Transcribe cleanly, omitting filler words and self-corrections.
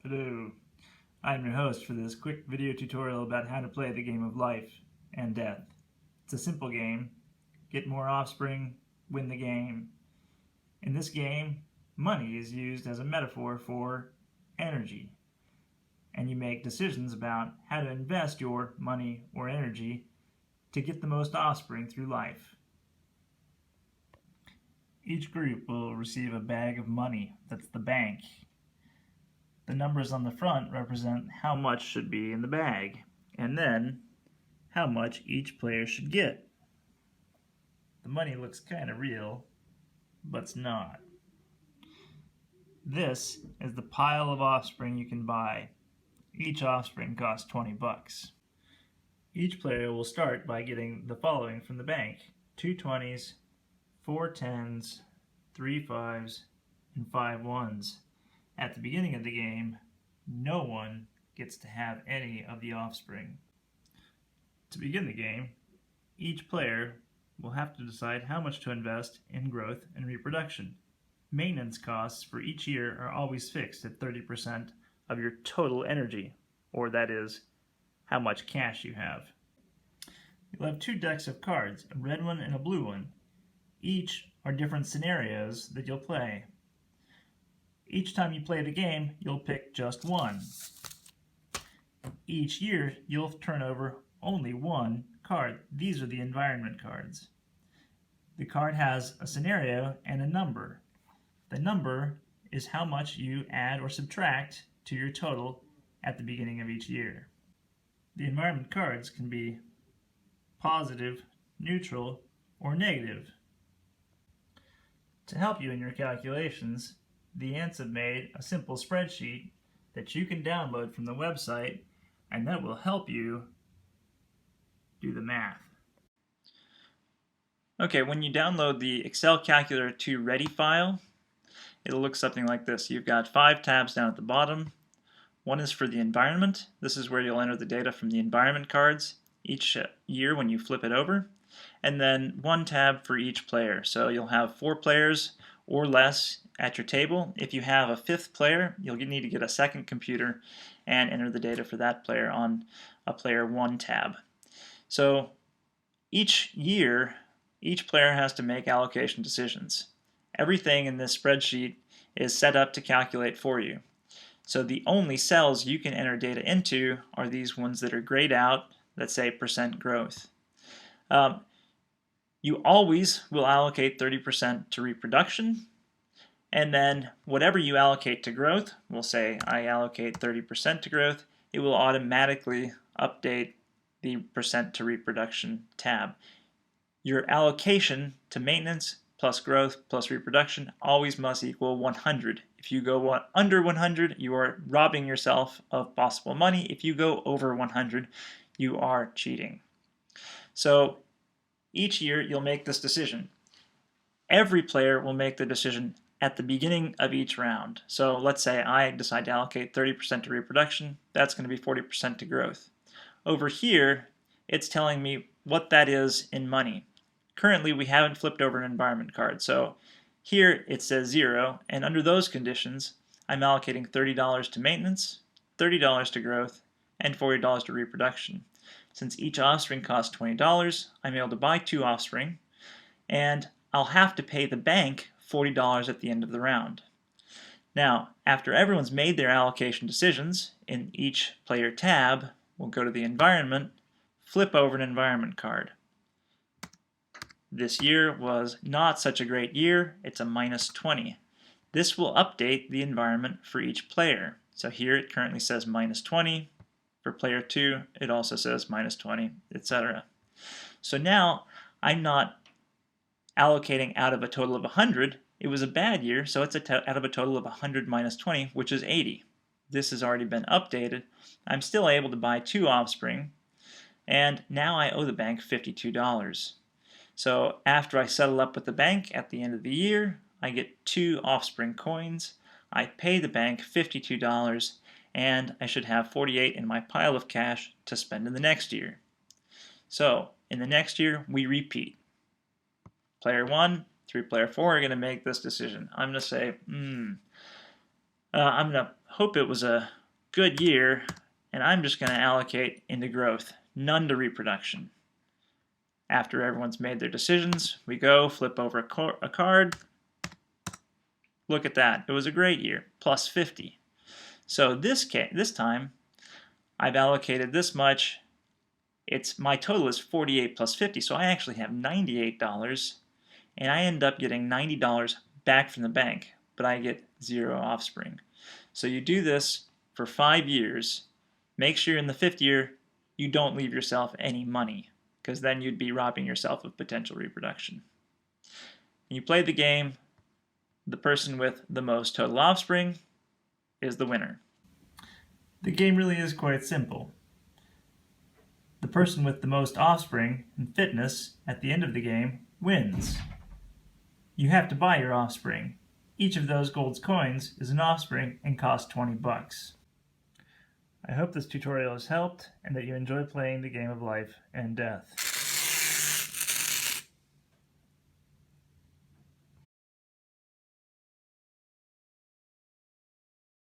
Hello, I'm your host for this quick video tutorial about how to play the game of life and death. It's a simple game. Get more offspring, win the game. In this game, money is used as a metaphor for energy, and you make decisions about how to invest your money or energy to get the most offspring through life. Each group will receive a bag of money, that's the bank. The numbers on the front represent how much should be in the bag, and then how much each player should get. The money looks kind of real, but it's not. This is the pile of offspring you can buy. Each offspring costs 20 bucks. Each player will start by getting the following from the bank: 2 20s, 4 10s, 3 5s, and 5 1s. At the beginning of the game, no one gets to have any of the offspring. To begin the game, each player will have to decide how much to invest in growth and reproduction. Maintenance costs for each year are always fixed at 30% of your total energy, or that is, how much cash you have. You'll have 2 decks of cards, a red one and a blue one. Each are different scenarios that you'll play. Each time you play the game, you'll pick just one. Each year, you'll turn over only one card. These are the environment cards. The card has a scenario and a number. The number is how much you add or subtract to your total at the beginning of each year. The environment cards can be positive, neutral, or negative. To help you in your calculations, the ants have made a simple spreadsheet that you can download from the website, and that will help you do the math. Okay, when you download the Excel Calculator 2 Ready file, it'll look something like this. You've got 5 tabs down at the bottom. One is for the environment. This is where you'll enter the data from the environment cards each year when you flip it over. And then 1 tab for each player. So you'll have 4 players or less at your table. If you have a 5th player, you'll need to get a second computer and enter the data for that player on a player 1 tab. So each year, each player has to make allocation decisions. Everything in this spreadsheet is set up to calculate for you. So the only cells you can enter data into are these ones that are grayed out that say percent growth. You always will allocate 30% to reproduction, and then whatever you allocate to growth, we'll say I allocate 30% to growth, it will automatically update the percent to reproduction tab. Your allocation to maintenance plus growth plus reproduction always must equal 100. If you go under 100, you are robbing yourself of possible money. If you go over 100, you are cheating. So each year you'll make this decision. Every player will make the decision at the beginning of each round. So let's say I decide to allocate 30% to reproduction. That's going to be 40% to growth. Over here, it's telling me what that is in money. Currently, we haven't flipped over an environment card. So here it says 0, and under those conditions, I'm allocating $30 to maintenance, $30 to growth, and $40 to reproduction. Since each offspring costs $20, I'm able to buy 2 offspring, and I'll have to pay the bank $40 at the end of the round. Now, after everyone's made their allocation decisions, in each player tab, we'll go to the environment, flip over an environment card. This year was not such a great year, it's a minus 20. This will update the environment for each player. So here it currently says minus 20. For player 2, it also says minus 20, etc. So now I'm not allocating out of a total of 100. It was a bad year, so it's out of a total of 100 minus 20, which is 80. This has already been updated. I'm still able to buy 2 offspring, and now I owe the bank $52. So after I settle up with the bank at the end of the year, I get 2 offspring coins. I pay the bank $52, and I should have 48 in my pile of cash to spend in the next year. So in the next year, we repeat. Player 1 through player 4 are going to make this decision. I'm going to say, I'm going to hope it was a good year, and I'm just going to allocate into growth, none to reproduction. After everyone's made their decisions, we go, flip over a card. Look at that. It was a great year, plus 50. So this time, I've allocated this much. My total is 48 plus 50, so I actually have $98, and I end up getting $90 back from the bank, but I get 0 offspring. So you do this for 5 years. Make sure in the 5th year you don't leave yourself any money, because then you'd be robbing yourself of potential reproduction. When you play the game, the person with the most total offspring is the winner. The game really is quite simple. The person with the most offspring and fitness at the end of the game wins. You have to buy your offspring. Each of those gold coins is an offspring and costs 20 bucks. I hope this tutorial has helped and that you enjoy playing the game of life and death.